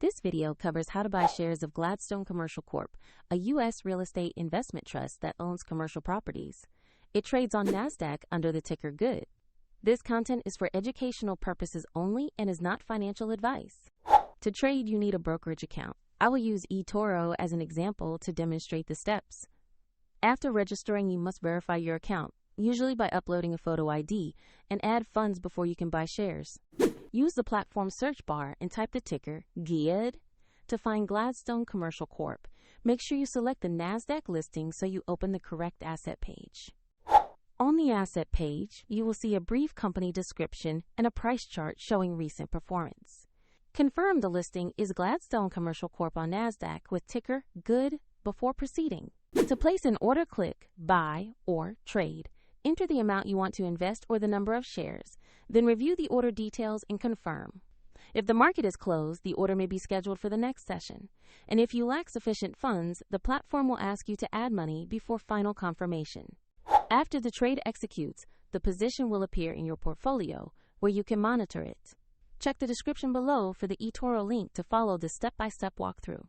This video covers how to buy shares of Gladstone Commercial Corp, a U.S. real estate investment trust that owns commercial properties. It trades on NASDAQ under the ticker GOOD. This content is for educational purposes only and is not financial advice. To trade, you need a brokerage account. I will use eToro as an example to demonstrate the steps. After registering, you must verify your account, usually by uploading a photo ID, and add funds before you can buy shares. Use the platform search bar and type the ticker GOOD to find Gladstone Commercial Corp. Make sure you select the NASDAQ listing so you open the correct asset page. On the asset page, you will see a brief company description and a price chart showing recent performance. Confirm the listing is Gladstone Commercial Corp on NASDAQ with ticker GOOD before proceeding. To place an order, click Buy or Trade. Enter the amount you want to invest or the number of shares. Then review the order details and confirm. If the market is closed, the order may be scheduled for the next session. And if you lack sufficient funds, the platform will ask you to add money before final confirmation. After the trade executes, the position will appear in your portfolio where you can monitor it. Check the description below for the eToro link to follow the step-by-step walkthrough.